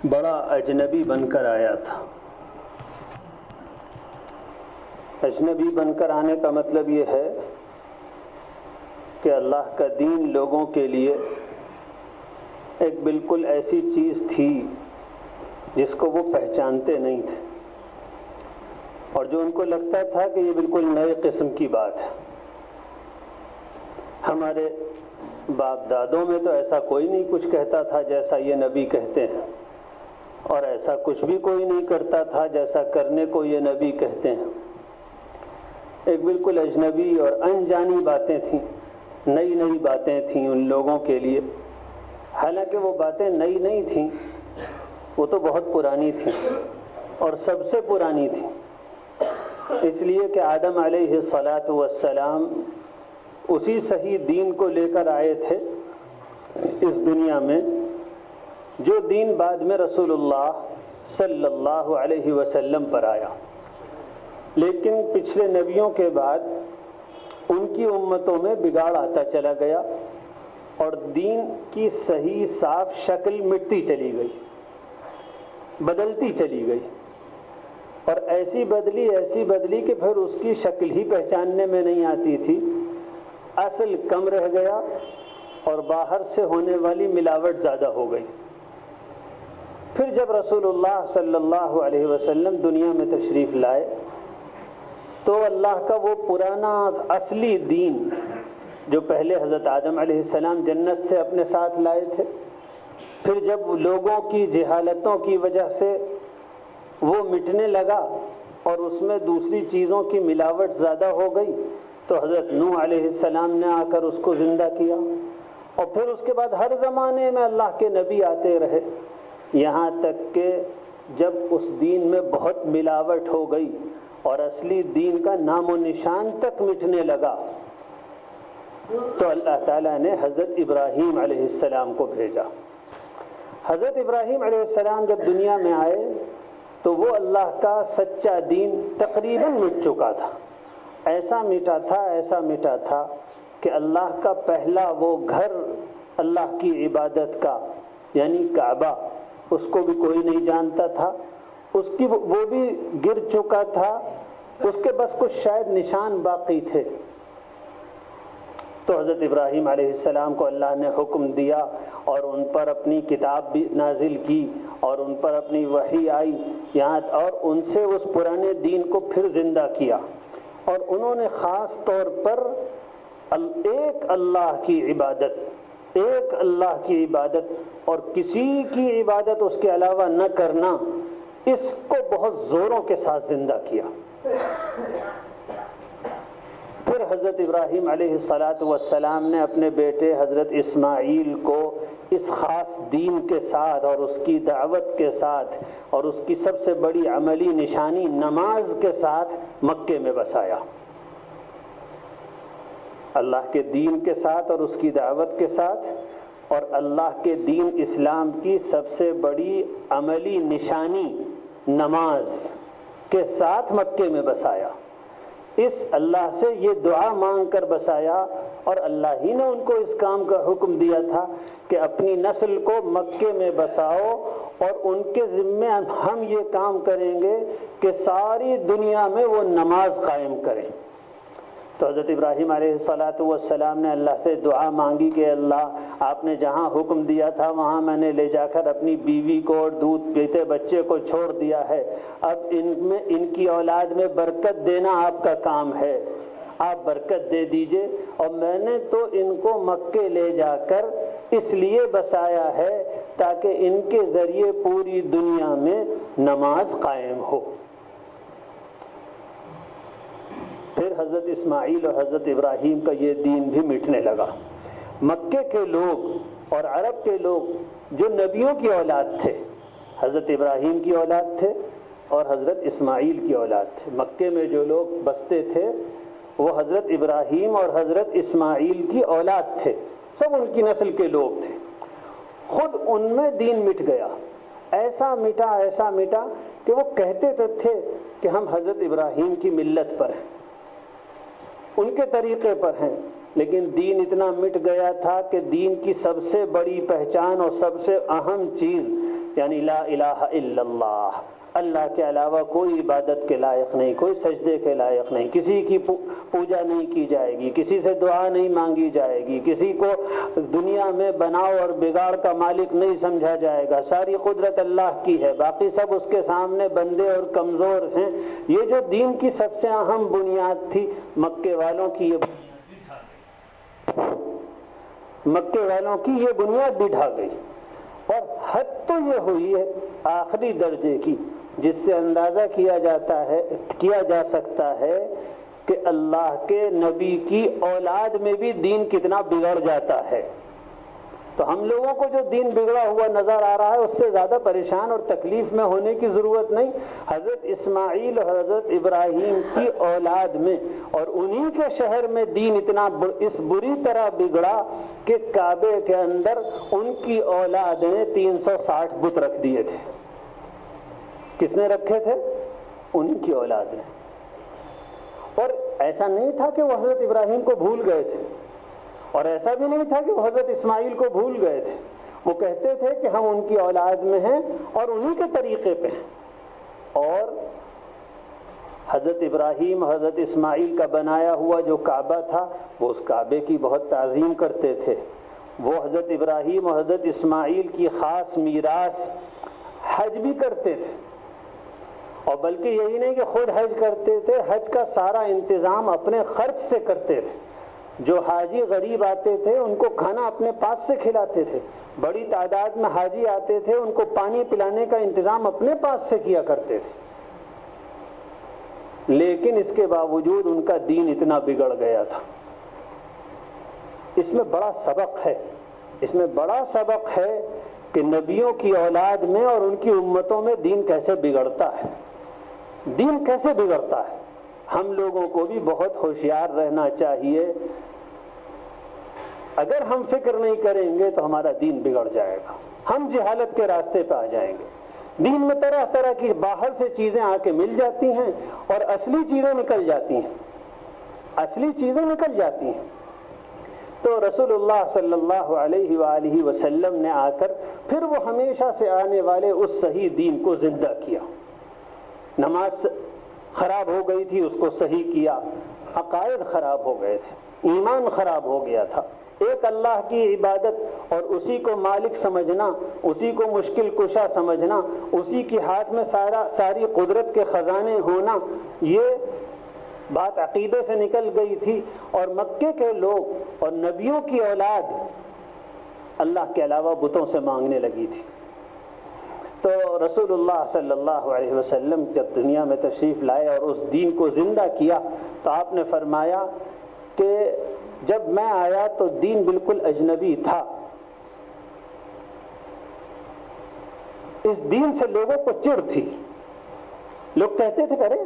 بڑا اجنبی بن کر آیا تھا۔ اجنبی بن کر آنے کا مطلب یہ ہے کہ اللہ کا دین لوگوں کے لیے ایک بالکل ایسی چیز تھی جس کو وہ پہچانتے نہیں تھے، اور جو ان کو لگتا تھا کہ یہ بالکل نئے قسم کی بات ہے۔ ہمارے باپ دادوں میں تو ایسا کوئی نہیں کچھ کہتا تھا جیسا یہ نبی کہتے ہیں، اور ایسا کچھ بھی کوئی نہیں کرتا تھا جیسا کرنے کو یہ نبی کہتے ہیں۔ ایک بالکل اجنبی اور انجانی باتیں تھیں، نئی نئی باتیں تھیں ان لوگوں کے لیے۔ حالانکہ وہ باتیں نئی نہیں تھیں، وہ تو بہت پرانی تھیں، اور سب سے پرانی تھیں، اس لیے کہ آدم علیہ الصلاۃ والسلام اسی صحیح دین کو لے کر آئے تھے اس دنیا میں، جو دین بعد میں رسول اللہ صلی اللہ علیہ وسلم پر آیا۔ لیکن پچھلے نبیوں کے بعد ان کی امتوں میں بگاڑ آتا چلا گیا، اور دین کی صحیح صاف شکل مٹتی چلی گئی، بدلتی چلی گئی، اور ایسی بدلی کہ پھر اس کی شکل ہی پہچاننے میں نہیں آتی تھی۔ اصل کم رہ گیا اور باہر سے ہونے والی ملاوٹ زیادہ ہو گئی۔ پھر جب رسول اللہ صلی اللہ علیہ وسلم دنیا میں تشریف لائے تو اللہ کا وہ پرانا اصلی دین جو پہلے حضرت آدم علیہ السلام جنت سے اپنے ساتھ لائے تھے، پھر جب لوگوں کی جہالتوں کی وجہ سے وہ مٹنے لگا اور اس میں دوسری چیزوں کی ملاوٹ زیادہ ہو گئی، تو حضرت نوح علیہ السلام نے آ کر اس کو زندہ کیا، اور پھر اس کے بعد ہر زمانے میں اللہ کے نبی آتے رہے، یہاں تک کہ جب اس دین میں بہت ملاوٹ ہو گئی اور اصلی دین کا نام و نشان تک مٹنے لگا، تو اللہ تعالیٰ نے حضرت ابراہیم علیہ السلام کو بھیجا۔ حضرت ابراہیم علیہ السلام جب دنیا میں آئے تو وہ اللہ کا سچا دین تقریباً مٹ چکا تھا۔ ایسا مٹا تھا کہ اللہ کا پہلا وہ گھر اللہ کی عبادت کا، یعنی کعبہ، اس کو بھی کوئی نہیں جانتا تھا، اس کی وہ بھی گر چکا تھا، اس کے بس کچھ شاید نشان باقی تھے۔ تو حضرت ابراہیم علیہ السلام کو اللہ نے حکم دیا اور ان پر اپنی کتاب بھی نازل کی اور ان پر اپنی وحی آئی یہاں، اور ان سے اس پرانے دین کو پھر زندہ کیا، اور انہوں نے خاص طور پر ایک اللہ کی عبادت اور کسی کی عبادت اس کے علاوہ نہ کرنا، اس کو بہت زوروں کے ساتھ زندہ کیا۔ پھر حضرت ابراہیم علیہ السلام نے اپنے بیٹے حضرت اسماعیل کو اس خاص دین کے ساتھ اور اس کی دعوت کے ساتھ اور اس کی سب سے بڑی عملی نشانی نماز کے ساتھ مکے میں بسایا۔ اللہ کے دین کے ساتھ اور اس کی دعوت کے ساتھ، اور اللہ کے دین اسلام کی سب سے بڑی عملی نشانی نماز کے ساتھ مکے میں بسایا۔ اس اللہ سے یہ دعا مانگ کر بسایا، اور اللہ ہی نے ان کو اس کام کا حکم دیا تھا کہ اپنی نسل کو مکے میں بساؤ، اور ان کے ذمے ہم یہ کام کریں گے کہ ساری دنیا میں وہ نماز قائم کریں۔ تو حضرت ابراہیم علیہ السلام نے اللہ سے دعا مانگی کہ اللہ، آپ نے جہاں حکم دیا تھا وہاں میں نے لے جا کر اپنی بیوی کو اور دودھ پیتے بچے کو چھوڑ دیا ہے، اب ان کی اولاد میں برکت دینا آپ کا کام ہے، آپ برکت دے دیجئے۔ اور میں نے تو ان کو مکے لے جا کر اس لیے بسایا ہے تاکہ ان کے ذریعے پوری دنیا میں نماز قائم ہو۔ پھر حضرت اسماعیل اور حضرت ابراہیم کا یہ دین بھی مٹنے لگا۔ مکے کے لوگ اور عرب کے لوگ جو نبیوں کی اولاد تھے، حضرت ابراہیم کی اولاد تھے اور حضرت اسماعیل کی اولاد تھے۔ مکے میں جو لوگ بستے تھے وہ حضرت ابراہیم اور حضرت اسماعیل کی اولاد تھے، سب ان کی نسل کے لوگ تھے۔ خود ان میں دین مٹ گیا، ایسا مٹا کہ وہ کہتے تھے کہ ہم حضرت ابراہیم کی ملت پر ہیں، ان کے طریقے پر ہیں، لیکن دین اتنا مٹ گیا تھا کہ دین کی سب سے بڑی پہچان اور سب سے اہم چیز یعنی لا الہ الا اللہ، اللہ کے علاوہ کوئی عبادت کے لائق نہیں، کوئی سجدے کے لائق نہیں، کسی کی پوجا نہیں کی جائے گی، کسی سے دعا نہیں مانگی جائے گی، کسی کو دنیا میں بناؤ اور بگاڑ کا مالک نہیں سمجھا جائے گا، ساری قدرت اللہ کی ہے، باقی سب اس کے سامنے بندے اور کمزور ہیں۔ یہ جو دین کی سب سے اہم بنیاد تھی، مکے والوں کی یہ بنیاد بھی ڈھا گئی، اور حد تو یہ ہوئی ہے آخری درجے کی جس سے اندازہ کیا جا سکتا ہے کہ اللہ کے نبی کی اولاد میں بھی دین کتنا بگڑ جاتا ہے۔ تو ہم لوگوں کو جو دین بگڑا ہوا نظر آ رہا ہے اس سے زیادہ پریشان اور تکلیف میں ہونے کی ضرورت نہیں۔ حضرت اسماعیل اور حضرت ابراہیم کی اولاد میں اور انہی کے شہر میں دین اتنا اس بری طرح بگڑا کہ کعبے کے اندر ان کی اولاد نے 360 بت رکھ دیے تھے۔ کس نے رکھے تھے؟ ان کی اولاد نے۔ اور ایسا نہیں تھا کہ وہ حضرت ابراہیم کو بھول گئے تھے، اور ایسا بھی نہیں تھا کہ وہ حضرت اسماعیل کو بھول گئے تھے۔ وہ کہتے تھے کہ ہم ان کی اولاد میں ہیں اور انہی کے طریقے پہ ہیں۔ اور حضرت ابراہیم حضرت اسماعیل کا بنایا ہوا جو کعبہ تھا، وہ اس کعبے کی بہت تعظیم کرتے تھے۔ وہ حضرت ابراہیم اور حضرت اسماعیل کی خاص میراث حج بھی کرتے تھے، اور بلکہ یہی نہیں کہ خود حج کرتے تھے، حج کا سارا انتظام اپنے خرچ سے کرتے تھے۔ جو حاجی غریب آتے تھے ان کو کھانا اپنے پاس سے کھلاتے تھے، بڑی تعداد میں حاجی آتے تھے ان کو پانی پلانے کا انتظام اپنے پاس سے کیا کرتے تھے۔ لیکن اس کے باوجود ان کا دین اتنا بگڑ گیا تھا۔ اس میں بڑا سبق ہے کہ نبیوں کی اولاد میں اور ان کی امتوں میں دین کیسے بگڑتا ہے۔ دین کیسے بگڑتا ہے؟ ہم لوگوں کو بھی بہت ہوشیار رہنا چاہیے۔ اگر ہم فکر نہیں کریں گے تو ہمارا دین بگڑ جائے گا، ہم جہالت کے راستے پہ آ جائیں گے۔ دین میں طرح طرح کی باہر سے چیزیں آ کے مل جاتی ہیں اور اصلی چیزیں نکل جاتی ہیں۔ تو رسول اللہ صلی اللہ علیہ وآلہ وسلم نے آ کر پھر وہ ہمیشہ سے آنے والے اس صحیح دین کو زندہ کیا۔ نماز خراب ہو گئی تھی، اس کو صحیح کیا۔ عقائد خراب ہو گئے تھے، ایمان خراب ہو گیا تھا۔ ایک اللہ کی عبادت اور اسی کو مالک سمجھنا، اسی کو مشکل کشا سمجھنا، اسی کے ہاتھ میں ساری قدرت کے خزانے ہونا، یہ بات عقیدے سے نکل گئی تھی۔ اور مکے کے لوگ اور نبیوں کی اولاد اللہ کے علاوہ بتوں سے مانگنے لگی تھی۔ تو رسول اللہ صلی اللہ علیہ وسلم جب دنیا میں تشریف لائے اور اس دین کو زندہ کیا تو آپ نے فرمایا کہ جب میں آیا تو دین بالکل اجنبی تھا۔ اس دین سے لوگوں کو چڑ تھی، لوگ کہتے تھے ارے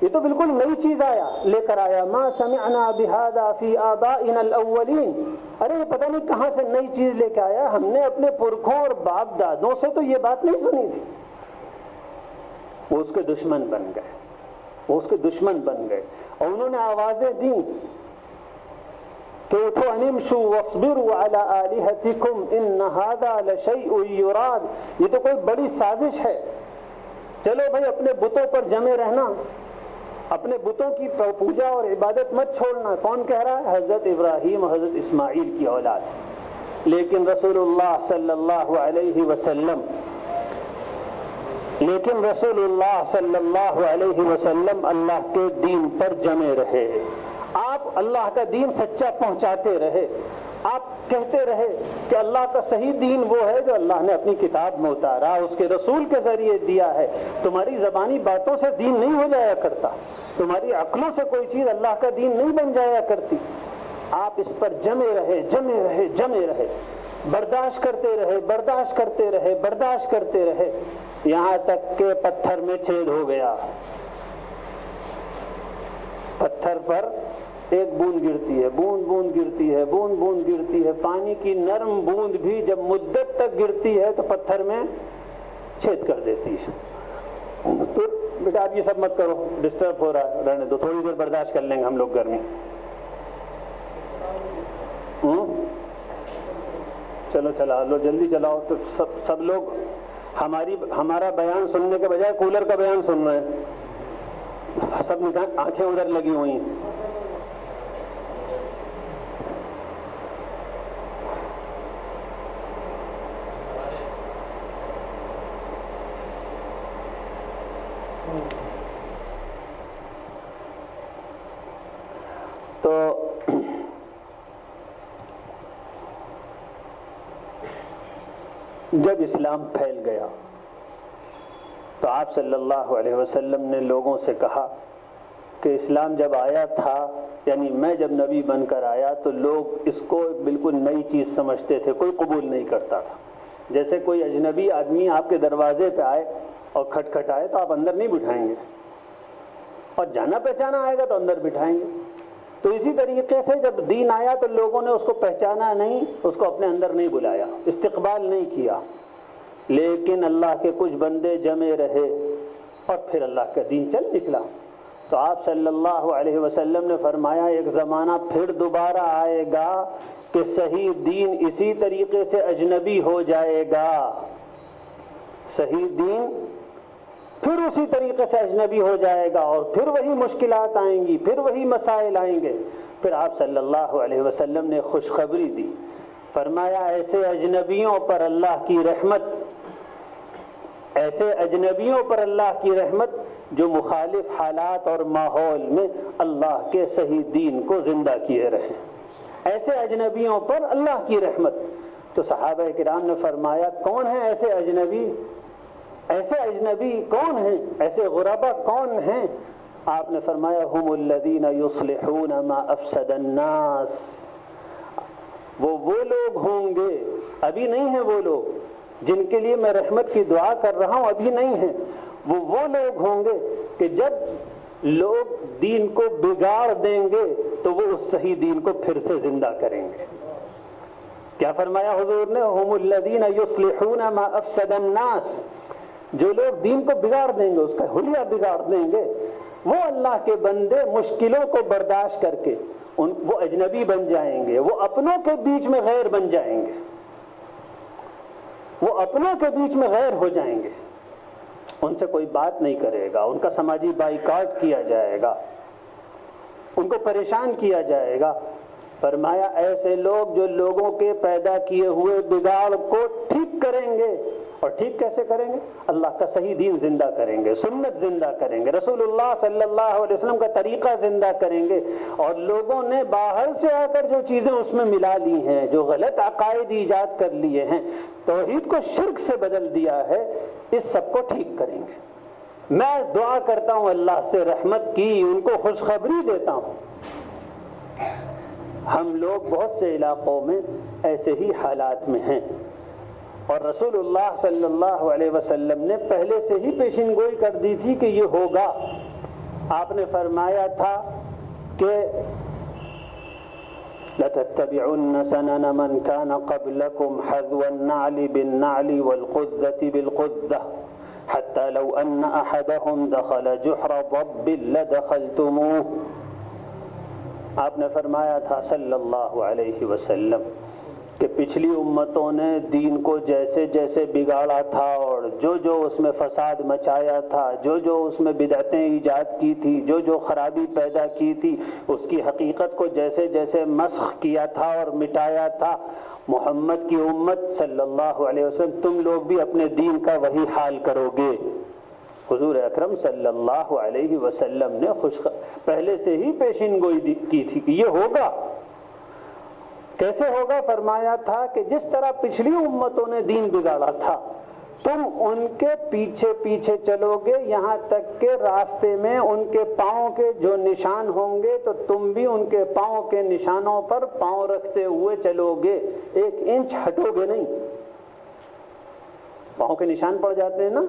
یہ تو بالکل نئی چیز لے کر آیا، ما سمعنا بہذا فی آبائنا الاولین، ارے یہ پتہ نہیں کہاں سے نئی چیز لے کے آیا، ہم نے اپنے پرکھوں اور باپ دادوں سے تو یہ بات نہیں سنی تھی۔ وہ اس کے دشمن بن گئے اور انہوں نے آوازیں دیں کہ اٹھو انمشوا واصبروا علی آلہتکم ان ھذا لشیء یراد، یہ تو کوئی بڑی سازش ہے، چلو بھائی اپنے بتوں پر جمے رہنا، اپنے بتوں کی پوجا اور عبادت مت چھوڑنا۔ کون کہہ رہا ہے؟ حضرت ابراہیم اور حضرت اسماعیل کی اولاد۔ لیکن رسول اللہ صلی اللہ علیہ وسلم اللہ کے دین پر جمے رہے۔ آپ اللہ کا دین سچا پہنچاتے رہے، آپ کہتے رہے کہ اللہ کا صحیح دین وہ ہے جو اللہ نے اپنی کتاب میں اتارا، اس کے رسول کے ذریعے دیا ہے۔ تمہاری زبانی باتوں سے دین نہیں ہو جایا کرتا، تمہاری عقلوں سے کوئی چیز اللہ کا دین نہیں بن جایا کرتی۔ آپ اس پر جمے رہے، برداشت کرتے رہے یہاں تک کہ پتھر میں چھید ہو گیا۔ پتھر پر ایک بوند گرتی ہے، پانی کی نرم بوند بھی جب مدت تک گرتی ہے تو پتھر میں چھید کر دیتی ہے۔ تو بیٹا آپ یہ سب مت کرو، ڈسٹرب ہو رہا ہے، رہنے دو، تھوڑی دیر برداشت کر لیں گے ہم لوگ گرمی۔ چلو چلا لو، جلدی چلاؤ۔ تو سب لوگ ہمارا بیان سننے کے بجائے کولر کا بیان سن رہے ہیں، سب آنکھیں ادھر لگی ہوئی ہیں۔ تو جب اسلام پھیل گیا تو آپ صلی اللہ علیہ وسلم نے لوگوں سے کہا کہ اسلام جب آیا تھا، یعنی میں جب نبی بن کر آیا تو لوگ اس کو بالکل نئی چیز سمجھتے تھے، کوئی قبول نہیں کرتا تھا۔ جیسے کوئی اجنبی آدمی آپ کے دروازے پہ آئے اور کھٹکھٹائے تو آپ اندر نہیں بٹھائیں گے، اور جانا پہچانا آئے گا تو اندر بٹھائیں گے۔ تو اسی طریقے سے جب دین آیا تو لوگوں نے اس کو پہچانا نہیں، اس کو اپنے اندر نہیں بلایا، استقبال نہیں کیا، لیکن اللہ کے کچھ بندے جمے رہے اور پھر اللہ کا دین چل نکلا۔ تو آپ صلی اللہ علیہ وسلم نے فرمایا ایک زمانہ پھر دوبارہ آئے گا کہ صحیح دین اسی طریقے سے اجنبی ہو جائے گا، صحیح دین پھر اسی طریقے سے اجنبی ہو جائے گا، اور پھر وہی مشکلات آئیں گی، پھر وہی مسائل آئیں گے۔ پھر آپ صلی اللہ علیہ وسلم نے خوشخبری دی، فرمایا ایسے اجنبیوں پر اللہ کی رحمت، ایسے اجنبیوں پر اللہ کی رحمت جو مخالف حالات اور ماحول میں اللہ کے صحیح دین کو زندہ کیے رہے، ایسے اجنبیوں پر اللہ کی رحمت۔ تو صحابہ کرام نے فرمایا کون ہیں ایسے اجنبی؟ ایسے اجنبی کون ہیں؟ ایسے غربا کون ہیں؟ آپ نے فرمایا ہم الذین یصلحون ما افسد الناس، وہ لوگ ہوں گے، ابھی نہیں ہیں وہ لوگ جن کے لیے میں رحمت کی دعا کر رہا ہوں، ابھی نہیں ہیں، وہ لوگ ہوں گے کہ جب لوگ دین کو بگاڑ دیں گے تو وہ اس صحیح دین کو پھر سے زندہ کریں گے۔ کیا فرمایا حضور نے؟ ہم الذین یصلحون ما افسد الناس، جو لوگ دین کو بگاڑ دیں گے، اس کا حلیہ بگاڑ دیں گے، وہ اللہ کے بندے مشکلوں کو برداشت کر کے وہ اجنبی بن جائیں گے، وہ اپنوں کے بیچ میں غیر بن جائیں گے، وہ اپنوں کے بیچ میں غیر ہو جائیں گے، ان سے کوئی بات نہیں کرے گا، ان کا سماجی بائیکاٹ کیا جائے گا، ان کو پریشان کیا جائے گا۔ فرمایا ایسے لوگ جو لوگوں کے پیدا کیے ہوئے بگاڑ کو ٹھیک کریں گے، اور ٹھیک کیسے کریں گے؟ اللہ کا صحیح دین زندہ کریں گے، سنت زندہ کریں گے، رسول اللہ صلی اللہ علیہ وسلم کا طریقہ زندہ کریں گے، اور لوگوں نے باہر سے آ کر جو چیزیں اس میں ملا لی ہیں، جو غلط عقائد ایجاد کر لیے ہیں، توحید کو شرک سے بدل دیا ہے، اس سب کو ٹھیک کریں گے۔ میں دعا کرتا ہوں اللہ سے رحمت کی، ان کو خوشخبری دیتا ہوں۔ ہم لوگ بہت سے علاقوں میں ایسے ہی حالات میں ہیں، اور رسول اللہ صلی اللہ علیہ وسلم نے پہلے سے ہی پیشین گوئی کر دی تھی کہ یہ ہوگا۔ آپ نے فرمایا تھا کہ لَتَتَّبِعُنَّ سَنَنَ مَنْ كَانَ قَبْلَكُمْ حَذْوَ النَّعْلِ بِالنَّعْلِ وَالْقُذَّةِ بِالْقُذَّةِ حَتَّى لَوْ أَنَّ أَحَدَهُمْ دَخَلَ جُحْرَ ضَبٍّ لَدَخَلْتُمُوهُ۔ آپ نے فرمایا تھا صلی اللہ علیہ وسلم کہ پچھلی امتوں نے دین کو جیسے جیسے بگاڑا تھا، اور جو اس میں فساد مچایا تھا، جو اس میں بدعتیں ایجاد کی تھی، جو خرابی پیدا کی تھی، اس کی حقیقت کو جیسے جیسے مسخ کیا تھا اور مٹایا تھا، محمد کی امت صلی اللہ علیہ وسلم تم لوگ بھی اپنے دین کا وہی حال کرو گے۔ حضور اکرم صلی اللہ علیہ وسلم نے پہلے سے ہی پیشین گوئی کی تھی کہ یہ ہوگا۔ کیسے ہوگا؟ فرمایا تھا کہ جس طرح پچھلی امتوں نے دین بگاڑا تھا، تم ان کے پیچھے پیچھے چلو گے یہاں تک کہ راستے میں ان کے پاؤں کے جو نشان ہوں گے تو تم بھی ان کے پاؤں کے نشانوں پر پاؤں رکھتے ہوئے چلو گے، 1 انچ ہٹو گے نہیں۔ پاؤں کے نشان پڑ جاتے ہیں نا،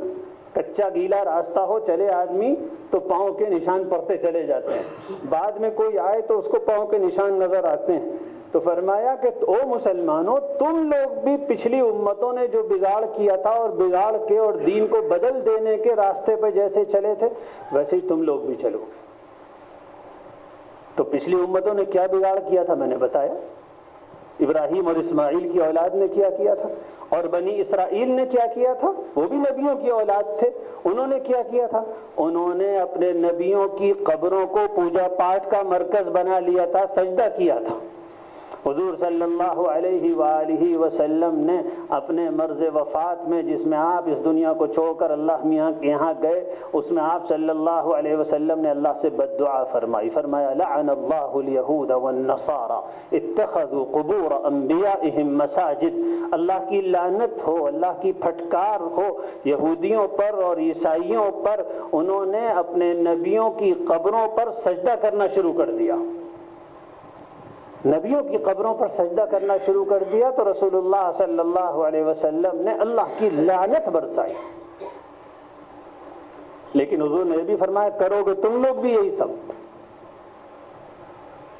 کچا گیلا راستہ ہو چلے آدمی تو پاؤں کے نشان پڑتے چلے جاتے ہیں، بعد میں کوئی آئے تو اس کو پاؤں کے نشان نظر آتے ہیں۔ تو فرمایا کہ او مسلمانوں، تم لوگ بھی پچھلی امتوں نے جو بگاڑ کیا تھا اور بگاڑ کے اور دین کو بدل دینے کے راستے پہ جیسے چلے تھے ویسے ہی تم لوگ بھی چلو گے۔ تو پچھلی امتوں نے کیا بگاڑ کیا تھا میں نے بتایا، ابراہیم اور اسماعیل کی اولاد نے کیا تھا، اور بنی اسرائیل نے کیا تھا، وہ بھی نبیوں کی اولاد تھے، انہوں نے کیا تھا، انہوں نے اپنے نبیوں کی قبروں کو پوجا پاٹ کا مرکز بنا لیا تھا، سجدہ کیا تھا۔ حضور صلی اللہ علیہ وآلہ وسلم نے اپنے مرض وفات میں، جس میں آپ اس دنیا کو چھوڑ کر اللہ میاں کے یہاں گئے، اس میں آپ صلی اللہ علیہ وسلم نے اللہ سے بد دعا فرمایا لعن اللہ الیہود والنصارى اتخذوا قبور انبیائہم مساجد، اللہ کی لعنت ہو، اللہ کی پھٹکار ہو یہودیوں پر اور عیسائیوں پر، انہوں نے اپنے نبیوں کی قبروں پر سجدہ کرنا شروع کر دیا، نبیوں کی قبروں پر سجدہ کرنا شروع کر دیا، تو رسول اللہ صلی اللہ علیہ وسلم نے اللہ کی لعنت برسائی۔ لیکن حضور نے یہ بھی فرمایا کرو گے تم لوگ بھی یہی سب،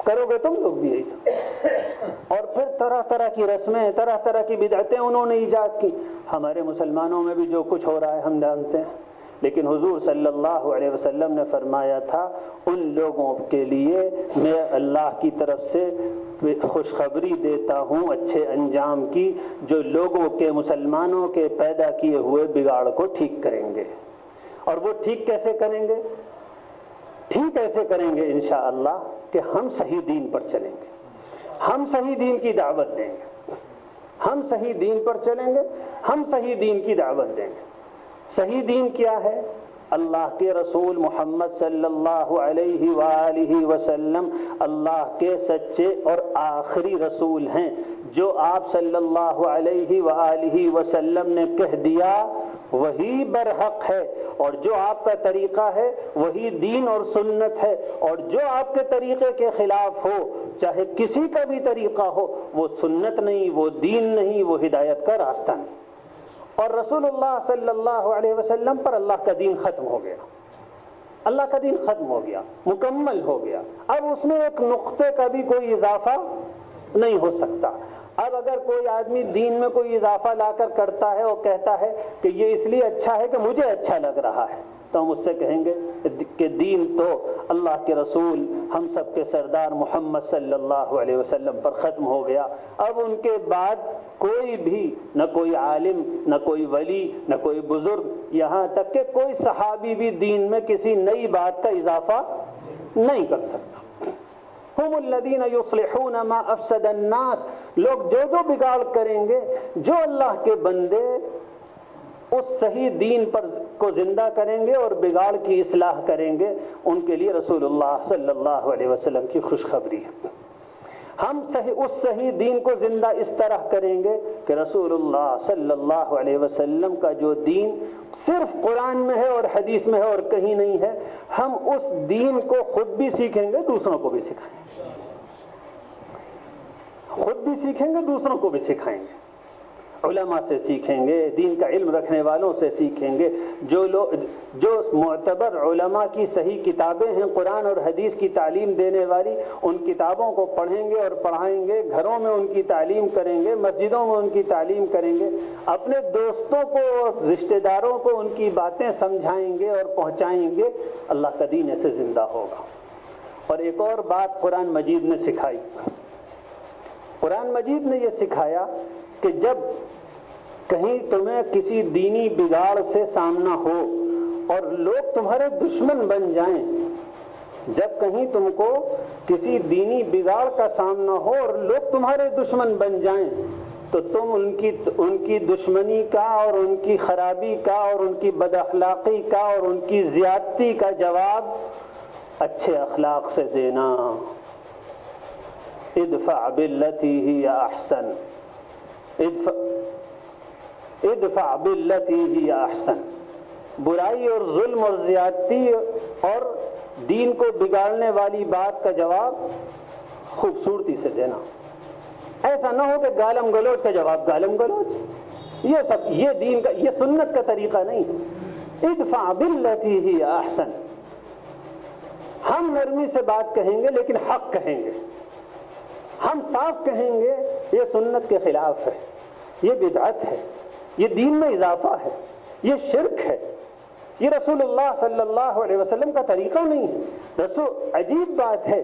کرو گے تم لوگ بھی یہی سب۔ اور پھر طرح طرح کی رسمیں، طرح طرح کی بدعتیں انہوں نے ایجاد کی۔ ہمارے مسلمانوں میں بھی جو کچھ ہو رہا ہے ہم جانتے ہیں، لیکن حضور صلی اللہ علیہ وسلم نے فرمایا تھا ان لوگوں کے لیے میں اللہ کی طرف سے خوشخبری دیتا ہوں اچھے انجام کی، جو لوگوں کے، مسلمانوں کے پیدا کیے ہوئے بگاڑ کو ٹھیک کریں گے۔ اور وہ ٹھیک کیسے کریں گے؟ ٹھیک ایسے کریں گے انشاءاللہ کہ ہم صحیح دین پر چلیں گے، ہم صحیح دین کی دعوت دیں گے، ہم صحیح دین پر چلیں گے، ہم صحیح دین کی دعوت دیں گے۔ صحیح دین کیا ہے؟ اللہ کے رسول محمد صلی اللہ علیہ وآلہ وسلم اللہ کے سچے اور آخری رسول ہیں، جو آپ صلی اللہ علیہ وآلہ وسلم نے کہہ دیا وہی برحق ہے، اور جو آپ کا طریقہ ہے وہی دین اور سنت ہے، اور جو آپ کے طریقے کے خلاف ہو، چاہے کسی کا بھی طریقہ ہو، وہ سنت نہیں، وہ دین نہیں، وہ ہدایت کا راستہ نہیں۔ اور رسول اللہ صلی اللہ علیہ وسلم پر اللہ کا دین ختم ہو گیا، اللہ کا دین ختم ہو گیا، مکمل ہو گیا۔ اب اس میں ایک نقطے کا بھی کوئی اضافہ نہیں ہو سکتا۔ اب اگر کوئی آدمی دین میں کوئی اضافہ لا کر کرتا ہے اور کہتا ہے کہ یہ اس لیے اچھا ہے کہ مجھے اچھا لگ رہا ہے، تو ہم اس سے کہیں گے کہ دین تو اللہ کے رسول ہم سب کے سردار محمد صلی اللہ علیہ وسلم پر ختم ہو گیا۔ اب ان کے بعد کوئی بھی، نہ کوئی عالم، نہ کوئی ولی، نہ کوئی بزرگ، یہاں تک کہ کوئی صحابی بھی دین میں کسی نئی بات کا اضافہ نہیں کر سکتا۔ ہم الذین یصلحون ما افسد الناس، لوگ جو جو بگاڑ کریں گے، جو اللہ کے بندے اس صحیح دین پر کو زندہ کریں گے اور بگاڑ کی اصلاح کریں گے، ان کے لیے رسول اللہ صلی اللہ علیہ وسلم کی خوشخبری ہے۔ ہم اس صحیح دین کو زندہ اس طرح کریں گے کہ رسول اللہ صلی اللہ علیہ وسلم کا جو دین صرف قرآن میں ہے اور حدیث میں ہے اور کہیں نہیں ہے، ہم اس دین کو خود بھی سیکھیں گے، دوسروں کو بھی سکھائیں گے، خود بھی سیکھیں گے، دوسروں کو بھی سکھائیں گے، علماء سے سیکھیں گے، دین کا علم رکھنے والوں سے سیکھیں گے، جو معتبر علماء کی صحیح کتابیں ہیں قرآن اور حدیث کی تعلیم دینے والی، ان کتابوں کو پڑھیں گے اور پڑھائیں گے، گھروں میں ان کی تعلیم کریں گے، مسجدوں میں ان کی تعلیم کریں گے، اپنے دوستوں کو اور رشتہ داروں کو ان کی باتیں سمجھائیں گے اور پہنچائیں گے، اللہ کا دین ایسے زندہ ہوگا۔ اور ایک اور بات قرآن مجید نے سکھائی، قرآن مجید نے یہ سکھایا کہ جب کہیں تمہیں کسی دینی بگاڑ سے سامنا ہو اور لوگ تمہارے دشمن بن جائیں، جب کہیں تم کو کسی دینی بگاڑ کا سامنا ہو اور لوگ تمہارے دشمن بن جائیں، تو تم ان کی دشمنی کا اور ان کی خرابی کا اور ان کی بد اخلاقی کا اور ان کی زیادتی کا جواب اچھے اخلاق سے دینا۔ ادفع باللتی ہی احسن، ادفع باللتی ہی احسن، برائی اور ظلم اور زیادتی اور دین کو بگاڑنے والی بات کا جواب خوبصورتی سے دینا۔ ایسا نہ ہو کہ گالم گلوچ کا جواب گالم گلوچ، یہ دین کا، یہ سنت کا طریقہ نہیں ہے۔ ادفع باللتی ہی احسن، ہم نرمی سے بات کہیں گے لیکن حق کہیں گے، ہم صاف کہیں گے یہ سنت کے خلاف ہے، یہ بدعت ہے، یہ دین میں اضافہ ہے، یہ شرک ہے، یہ رسول اللہ صلی اللہ علیہ وسلم کا طریقہ نہیں ہے۔ عجیب بات ہے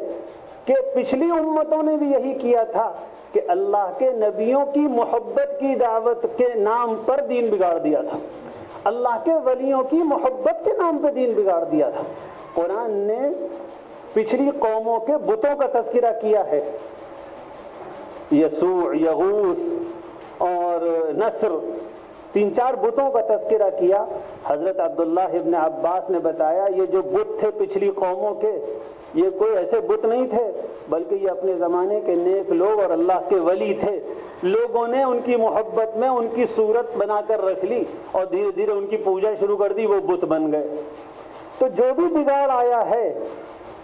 کہ پچھلی امتوں نے بھی یہی کیا تھا کہ اللہ کے نبیوں کی محبت کی دعوت کے نام پر دین بگاڑ دیا تھا، اللہ کے ولیوں کی محبت کے نام پہ دین بگاڑ دیا تھا۔ قرآن نے پچھلی قوموں کے بتوں کا تذکرہ کیا ہے، یسوع، یغوث اور نصر، 3-4 بتوں کا تذکرہ کیا۔ حضرت عبداللہ ابن عباس نے بتایا یہ جو بت تھے پچھلی قوموں کے، یہ کوئی ایسے بت نہیں تھے، بلکہ یہ اپنے زمانے کے نیک لوگ اور اللہ کے ولی تھے۔ لوگوں نے ان کی محبت میں ان کی صورت بنا کر رکھ لی اور دھیرے دھیرے ان کی پوجا شروع کر دی، وہ بت بن گئے۔ تو جو بھی بگاڑ آیا ہے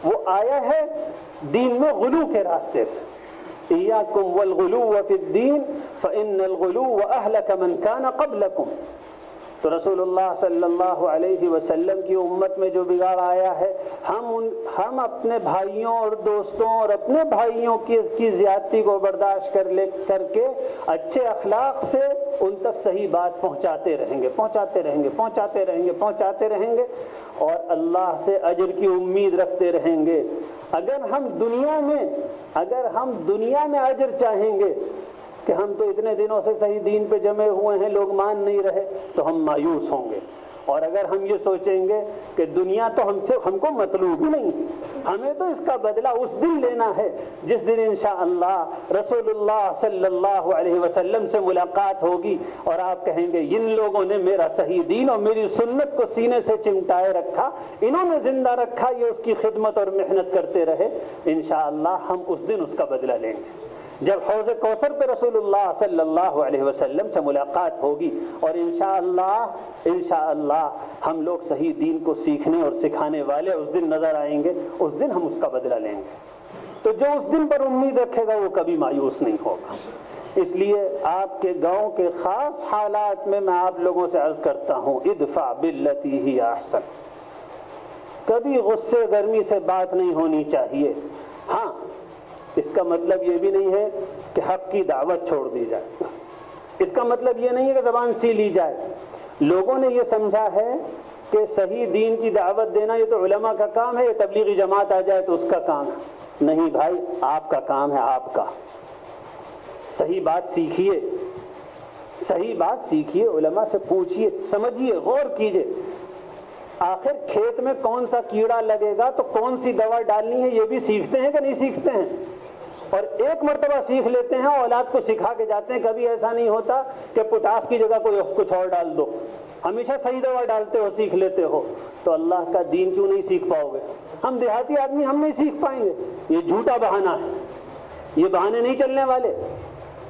وہ آیا ہے دین میں غلو کے راستے سے۔ ایاکم والغلو فی الدین فإن الغلو اہلک من کان قبلکم۔ تو رسول اللہ صلی اللہ علیہ وسلم کی امت میں جو بگاڑ آیا ہے، ہم اپنے بھائیوں اور دوستوں اور اپنے بھائیوں کی زیادتی کو برداشت کر کے اچھے اخلاق سے ان تک صحیح بات پہنچاتے رہیں گے اور اللہ سے اجر کی امید رکھتے رہیں گے۔ اگر ہم دنیا میں اجر چاہیں گے کہ ہم تو اتنے دنوں سے صحیح دین پہ جمے ہوئے ہیں، لوگ مان نہیں رہے، تو ہم مایوس ہوں گے۔ اور اگر ہم یہ سوچیں گے کہ دنیا تو ہم کو مطلوب ہی نہیں، ہمیں تو اس کا بدلہ اس دن لینا ہے جس دن انشاءاللہ رسول اللہ صلی اللہ علیہ وسلم سے ملاقات ہوگی اور آپ کہیں گے ان لوگوں نے میرا صحیح دین اور میری سنت کو سینے سے چمٹائے رکھا، انہوں نے زندہ رکھا، یہ اس کی خدمت اور محنت کرتے رہے۔ انشاءاللہ ہم اس دن اس کا بدلہ لیں گے جب حوض کوثر پہ رسول اللہ صلی اللہ علیہ وسلم سے ملاقات ہوگی، اور انشاءاللہ ہم لوگ صحیح دین کو سیکھنے اور سکھانے والے اس دن نظر آئیں گے، اس دن ہم اس کا بدلہ لیں گے۔ تو جو اس دن پر امید رکھے گا وہ کبھی مایوس نہیں ہوگا۔ اس لیے آپ کے گاؤں کے خاص حالات میں آپ لوگوں سے عرض کرتا ہوں، ادفع باللتی ہی احسن۔ کبھی غصے گرمی سے بات نہیں ہونی چاہیے۔ ہاں، اس کا مطلب یہ بھی نہیں ہے کہ حق کی دعوت چھوڑ دی جائے، اس کا مطلب یہ نہیں ہے کہ زبان سی لی جائے۔ لوگوں نے یہ سمجھا ہے کہ صحیح دین کی دعوت دینا یہ تو علماء کا کام ہے، یہ تبلیغی جماعت آ جائے تو اس کا کام ہے۔ نہیں بھائی، آپ کا کام ہے، آپ کا صحیح بات سیکھیے، صحیح بات سیکھیے، علماء سے پوچھیے، سمجھیے، غور کیجیے۔ آخر کھیت میں کون سا کیڑا لگے گا تو کون سی دوا ڈالنی ہے یہ بھی سیکھتے ہیں کہ نہیں سیکھتے ہیں؟ اور ایک مرتبہ سیکھ لیتے ہیں، اولاد کو سکھا کے جاتے ہیں۔ کبھی ایسا نہیں ہوتا کہ پوٹاس کی جگہ کوئی کچھ اور ڈال دو، ہمیشہ صحیح دوا ڈالتے ہو، سیکھ لیتے ہو، تو اللہ کا دین کیوں نہیں سیکھ پاؤ گے؟ ہم دیہاتی آدمی ہم نہیں سیکھ پائیں گے، یہ جھوٹا بہانہ ہے، یہ بہانے نہیں چلنے والے۔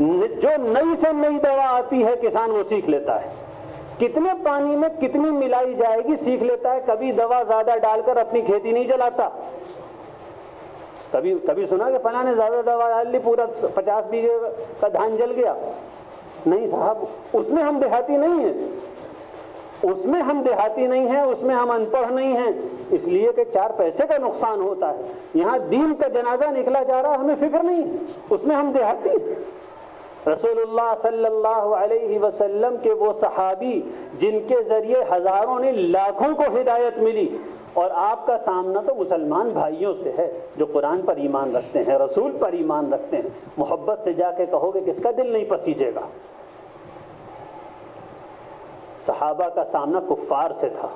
جو نئی سے نئی دوا آتی ہے کسان وہ سیکھ لیتا ہے، کتنے پانی میں کتنی ملائی جائے گی سیکھ لیتا ہے۔ کبھی دوا زیادہ ڈال کر اپنی کھیتی نہیں چلاتا۔ کبھی سنا کہ فلاں نے زیادہ دوا ڈال لی، پورا 50 بیگھے کا دھان جل گیا؟ نہیں صاحب، اس میں ہم دیہاتی نہیں ہیں، اس میں ہم ان پڑھ نہیں ہیں، اس لیے کہ 4 پیسے کا نقصان ہوتا ہے۔ یہاں دین کا جنازہ نکلا جا رہا ہے، ہمیں فکر نہیں ہے، اس میں ہم دیہاتی ہیں۔ رسول اللہ صلی اللہ علیہ وسلم کے وہ صحابی جن کے ذریعے ہزاروں نے لاکھوں کو ہدایت ملی، اور آپ کا سامنا تو مسلمان بھائیوں سے ہے جو قرآن پر ایمان رکھتے ہیں، رسول پر ایمان رکھتے ہیں۔ محبت سے جا کے کہو گے کس کا دل نہیں پسیجے گا؟ صحابہ کا سامنا کفار سے تھا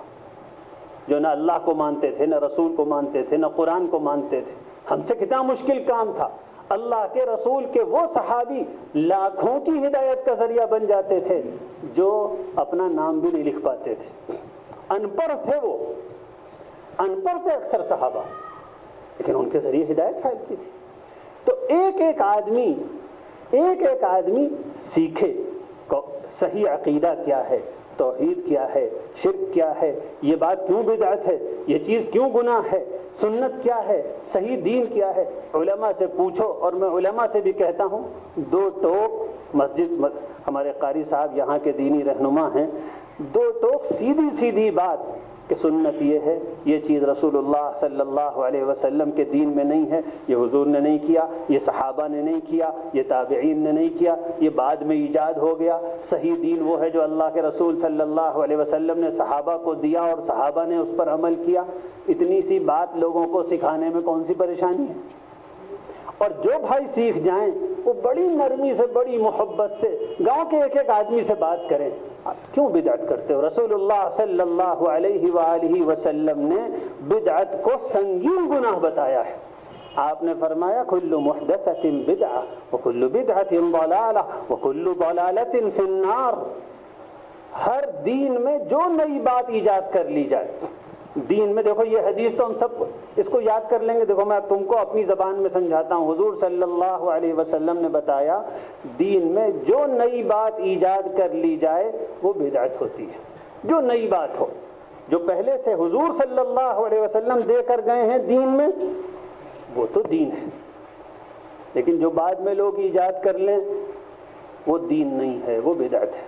جو نہ اللہ کو مانتے تھے، نہ رسول کو مانتے تھے، نہ قرآن کو مانتے تھے۔ ہم سے کتنا مشکل کام تھا۔ اللہ کے رسول کے وہ صحابی لاکھوں کی ہدایت کا ذریعہ بن جاتے تھے جو اپنا نام بھی نہیں لکھ پاتے تھے، ان پڑھ تھے، وہ ان پڑھ تھے اکثر صحابہ، لیکن ان کے ذریعے ہدایت پھیلتی تھی۔ تو ایک ایک آدمی سیکھے صحیح عقیدہ کیا ہے، توحید کیا ہے، شرک کیا ہے، یہ بات کیوں بدعت ہے، یہ چیز کیوں گناہ ہے، سنت کیا ہے، صحیح دین کیا ہے، علماء سے پوچھو۔ اور میں علماء سے بھی کہتا ہوں، 2 ٹوک ہمارے قاری صاحب یہاں کے دینی رہنما ہیں، 2 ٹوک سیدھی بات کہ سنت یہ ہے، یہ چیز رسول اللہ صلی اللہ علیہ وسلم کے دین میں نہیں ہے، یہ حضور نے نہیں کیا، یہ صحابہ نے نہیں کیا، یہ تابعین نے نہیں کیا، یہ بعد میں ایجاد ہو گیا۔ صحیح دین وہ ہے جو اللہ کے رسول صلی اللہ علیہ وسلم نے صحابہ کو دیا اور صحابہ نے اس پر عمل کیا۔ اتنی سی بات لوگوں کو سکھانے میں کون سی پریشانی ہے؟ اور جو بھائی سیکھ جائیں وہ بڑی نرمی سے بڑی محبت سے گاؤں کے ایک ایک آدمی سے بات کریں، آپ کیوں بدعت کرتے ہو؟ رسول اللہ صلی اللہ علیہ وآلہ وسلم نے بدعت کو سنگین گناہ بتایا ہے۔ آپ نے فرمایا کل محدثۃ بدعہ وکل بدعۃ ضلالہ وکل ضلالۃ فی النار۔ ہر دین میں جو نئی بات ایجاد کر لی جائے، دین میں دیکھو یہ حدیث تو ہم سب اس کو یاد کر لیں گے، دیکھو میں تم کو اپنی زبان میں سمجھاتا ہوں۔ حضور صلی اللہ علیہ وسلم نے بتایا دین میں جو نئی بات ایجاد کر لی جائے وہ بدعت ہوتی ہے۔ جو نئی بات ہو، جو پہلے سے حضور صلی اللہ علیہ وسلم دے کر گئے ہیں دین میں، وہ تو دین ہے، لیکن جو بعد میں لوگ ایجاد کر لیں وہ دین نہیں ہے، وہ بدعت ہے،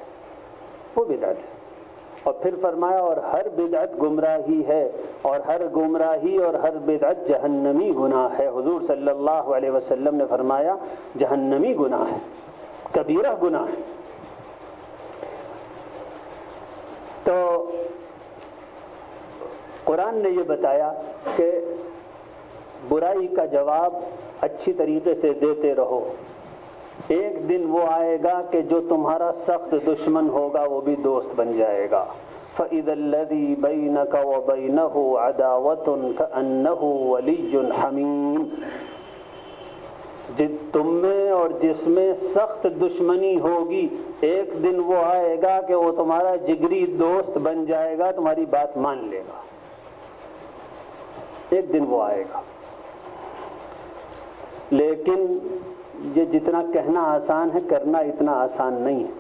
وہ بدعت ہے۔ اور پھر فرمایا اور ہر بدعت گمراہی ہے، اور ہر گمراہی اور ہر بدعت جہنمی گناہ ہے۔ حضور صلی اللہ علیہ وسلم نے فرمایا جہنمی گناہ ہے، کبیرہ گناہ ہے۔ تو قرآن نے یہ بتایا کہ برائی کا جواب اچھی طریقے سے دیتے رہو، ایک دن وہ آئے گا کہ جو تمہارا سخت دشمن ہوگا وہ بھی دوست بن جائے گا۔ فَإِذَا الَّذِي بَيْنَكَ وَبَيْنَهُ عَدَاوَةٌ كَأَنَّهُ وَلِيٌّ حَمِيمٌ، تم میں اور جس میں سخت دشمنی ہوگی، ایک دن وہ آئے گا کہ وہ تمہارا جگری دوست بن جائے گا، تمہاری بات مان لے گا، ایک دن وہ آئے گا۔ لیکن یہ جتنا کہنا آسان ہے کرنا اتنا آسان نہیں ہے۔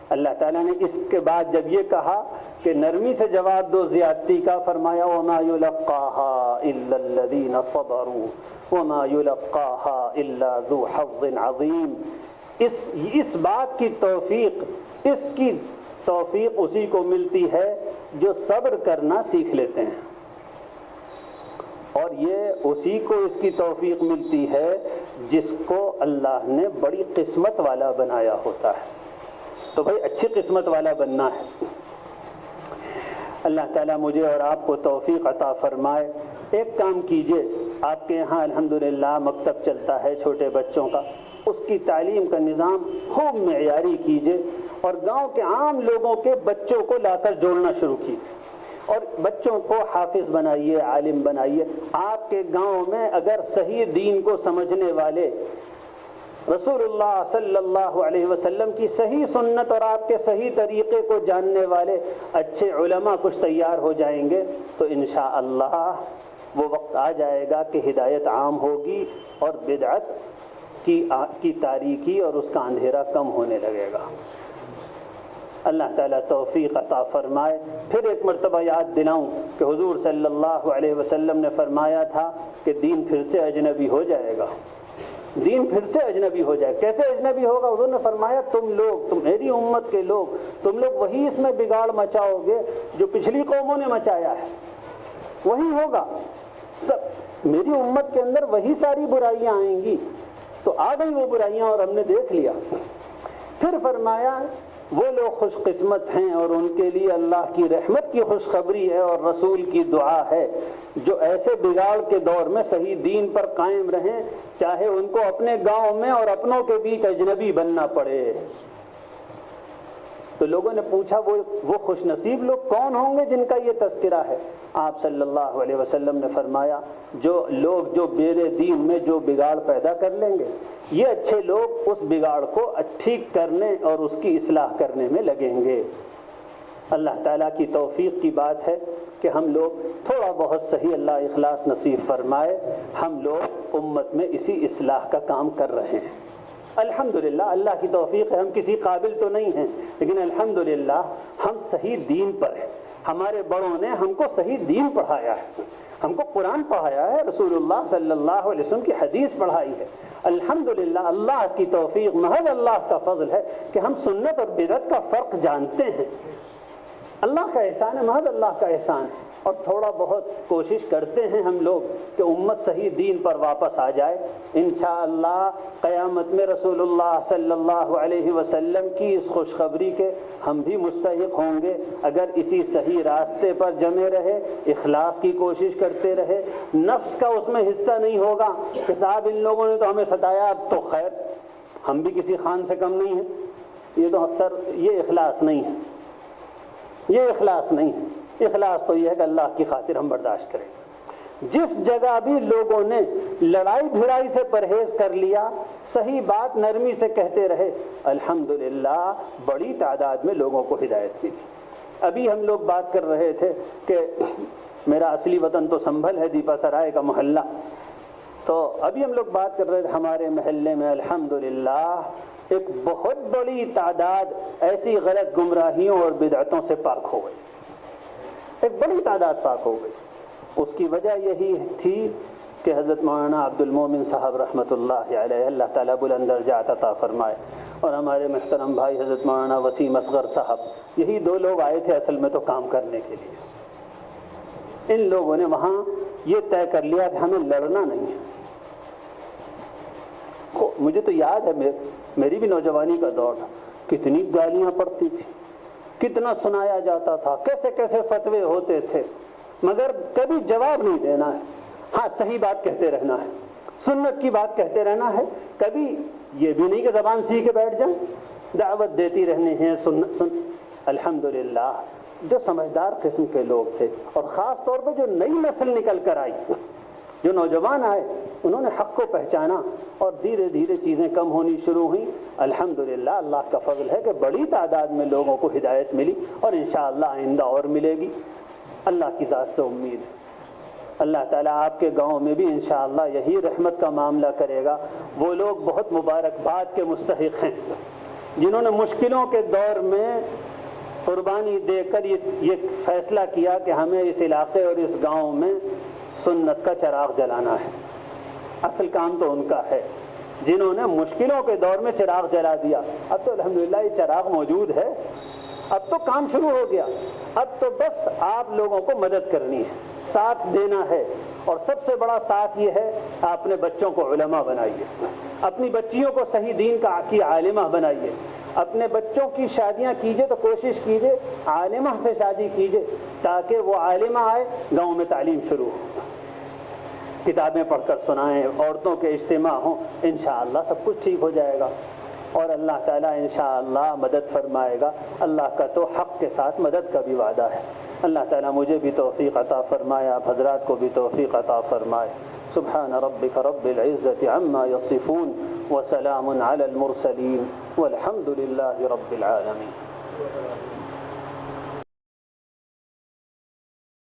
اللہ تعالیٰ نے اس کے بعد جب یہ کہا کہ نرمی سے جواب دو زیادتی کا، فرمایا وَمَا يُلَقَّاهَا إِلَّا الَّذِينَ صَبَرُوا وَمَا يُلَقَّاهَا إِلَّا ذُو حَظٍّ عَظِيمٍ۔ اس بات کی توفیق، اس کی توفیق اسی کو ملتی ہے جو صبر کرنا سیکھ لیتے ہیں، اور یہ اسی کو اس کی توفیق ملتی ہے جس کو اللہ نے بڑی قسمت والا بنایا ہوتا ہے۔ تو بھائی اچھی قسمت والا بننا ہے۔ اللہ تعالیٰ مجھے اور آپ کو توفیق عطا فرمائے۔ ایک کام کیجئے، آپ کے یہاں الحمدللہ مکتب چلتا ہے چھوٹے بچوں کا، اس کی تعلیم کا نظام خوب معیاری کیجئے، اور گاؤں کے عام لوگوں کے بچوں کو لا کر جوڑنا شروع کیجئے، اور بچوں کو حافظ بنائیے، عالم بنائیے۔ آپ کے گاؤں میں اگر صحیح دین کو سمجھنے والے، رسول اللہ صلی اللہ علیہ وسلم کی صحیح سنت اور آپ کے صحیح طریقے کو جاننے والے اچھے علماء کچھ تیار ہو جائیں گے تو انشاءاللہ وہ وقت آ جائے گا کہ ہدایت عام ہوگی اور بدعت کی تاریکی اور اس کا اندھیرا کم ہونے لگے گا۔ اللہ تعالیٰ توفیق عطا فرمائے۔ پھر ایک مرتبہ یاد دلاؤں کہ حضور صلی اللہ علیہ وسلم نے فرمایا تھا کہ دین پھر سے اجنبی ہو جائے گا، دین پھر سے اجنبی ہو جائے۔ کیسے اجنبی ہوگا؟ حضور نے فرمایا تم میری امت کے لوگ، تم لوگ وہی اس میں بگاڑ مچاؤ گے جو پچھلی قوموں نے مچایا ہے، وہی ہوگا سب۔ میری امت کے اندر وہی ساری برائیاں آئیں گی۔ تو آ گئی وہ برائیاں اور ہم نے دیکھ لیا۔ پھر فرمایا وہ لوگ خوش قسمت ہیں اور ان کے لیے اللہ کی رحمت کی خوشخبری ہے اور رسول کی دعا ہے جو ایسے بگاڑ کے دور میں صحیح دین پر قائم رہیں، چاہے ان کو اپنے گاؤں میں اور اپنوں کے بیچ اجنبی بننا پڑے۔ تو لوگوں نے پوچھا وہ خوش نصیب لوگ کون ہوں گے جن کا یہ تذکرہ ہے؟ آپ صلی اللہ علیہ وسلم نے فرمایا جو لوگ جو میرے دین میں جو بگاڑ پیدا کر لیں گے، یہ اچھے لوگ اس بگاڑ کو ٹھیک کرنے اور اس کی اصلاح کرنے میں لگیں گے۔ اللہ تعالیٰ کی توفیق کی بات ہے کہ ہم لوگ تھوڑا بہت صحیح، اللہ اخلاص نصیب فرمائے، ہم لوگ امت میں اسی اصلاح کا کام کر رہے ہیں۔ الحمدللہ اللہ کی توفیق ہے، ہم کسی قابل تو نہیں ہیں لیکن الحمدللہ ہم صحیح دین پر ہیں۔ ہمارے بڑوں نے ہم کو صحیح دین پڑھایا ہے، ہم کو قرآن پڑھایا ہے، رسول اللہ صلی اللہ علیہ وسلم کی حدیث پڑھائی ہے۔ الحمدللہ اللہ کی توفیق، محض اللہ کا فضل ہے کہ ہم سنت اور بدعت کا فرق جانتے ہیں۔ اللہ کا احسان ہے، محض اللہ کا احسان ہے، اور تھوڑا بہت کوشش کرتے ہیں ہم لوگ کہ امت صحیح دین پر واپس آ جائے۔ انشاءاللہ قیامت میں رسول اللہ صلی اللہ علیہ وسلم کی اس خوشخبری کے ہم بھی مستحق ہوں گے اگر اسی صحیح راستے پر جمے رہے، اخلاص کی کوشش کرتے رہے، نفس کا اس میں حصہ نہیں ہوگا کہ صاحب ان لوگوں نے تو ہمیں ستایا، اب تو خیر ہم بھی کسی خان سے کم نہیں ہیں. یہ تو سر یہ اخلاص نہیں ہے, یہ اخلاص نہیں ہے. اخلاص تو یہ ہے کہ اللہ کی خاطر ہم برداشت کریں. جس جگہ بھی لوگوں نے لڑائی بھڑائی سے پرہیز کر لیا, صحیح بات نرمی سے کہتے رہے, الحمدللہ بڑی تعداد میں لوگوں کو ہدایت ملی. ابھی ہم لوگ بات کر رہے تھے کہ میرا اصلی وطن تو سنبھل ہے, دیپا سرائے کا محلہ. تو ابھی ہم لوگ بات کر رہے تھے ہمارے محلے میں الحمدللہ ایک بہت بڑی تعداد ایسی غلط گمراہیوں اور بدعتوں سے پاک ہو گئی. ایک بڑی تعداد پاک ہو گئی. اس کی وجہ یہی تھی کہ حضرت مولانا عبد المومن صاحب رحمۃ اللہ علیہ, اللہ تعالیٰ بلند درجات عطا فرمائے, اور ہمارے محترم بھائی حضرت مولانا وسیم اصغر صاحب, یہی دو لوگ آئے تھے اصل میں تو کام کرنے کے لیے. ان لوگوں نے وہاں یہ طے کر لیا کہ ہمیں لڑنا نہیں ہے. مجھے تو یاد ہے میری بھی نوجوانی کا دور تھا, کتنی گالیاں پڑتی تھی, کتنا سنایا جاتا تھا, کیسے کیسے فتوے ہوتے تھے, مگر کبھی جواب نہیں دینا ہے. ہاں صحیح بات کہتے رہنا ہے, سنت کی بات کہتے رہنا ہے. کبھی یہ بھی نہیں کہ زبان سیکھ کے بیٹھ جائیں, دعوت دیتی رہنے ہیں. الحمدللہ جو سمجھدار قسم کے لوگ تھے, اور خاص طور پہ جو نئی نسل نکل کر آئی, جو نوجوان آئے, انہوں نے حق کو پہچانا اور دھیرے دھیرے چیزیں کم ہونی شروع ہوئیں. الحمدللہ اللہ کا فضل ہے کہ بڑی تعداد میں لوگوں کو ہدایت ملی, اور انشاءاللہ آئندہ اور ملے گی. اللہ کی ذات سے امید ہے. اللہ تعالیٰ آپ کے گاؤں میں بھی انشاءاللہ یہی رحمت کا معاملہ کرے گا. وہ لوگ بہت مبارکباد کے مستحق ہیں جنہوں نے مشکلوں کے دور میں قربانی دے کر یہ فیصلہ کیا کہ ہمیں اس علاقے اور اس گاؤں میں سنت کا چراغ جلانا ہے. اصل کام تو ان کا ہے جنہوں نے مشکلوں کے دور میں چراغ جلا دیا. اب تو الحمدللہ یہ چراغ موجود ہے, اب تو کام شروع ہو گیا. اب تو بس آپ لوگوں کو مدد کرنی ہے, ساتھ دینا ہے. اور سب سے بڑا ساتھ یہ ہے, آپ اپنے بچوں کو علماء بنائیے, اپنی بچیوں کو صحیح دین کی عالمہ بنائیے. اپنے بچوں کی شادیاں کیجئے تو کوشش کیجئے عالمہ سے شادی کیجئے, تاکہ وہ عالمہ آئے, گاؤں میں تعلیم شروع ہو, کتابیں پڑھ کر سنائیں, عورتوں کے اجتماع ہوں. انشاءاللہ سب کچھ ٹھیک ہو جائے گا, اور اللہ تعالیٰ انشاءاللہ مدد فرمائے گا. اللہ کا تو حق کے ساتھ مدد کا بھی وعدہ ہے. اللہ تعالیٰ مجھے بھی توفیق عطا فرمائے, آپ حضرات کو بھی توفیق عطا فرمائے. سبحان ربک رب العزة عما يصفون وسلام على المرسلين والحمد لله رب العالمين.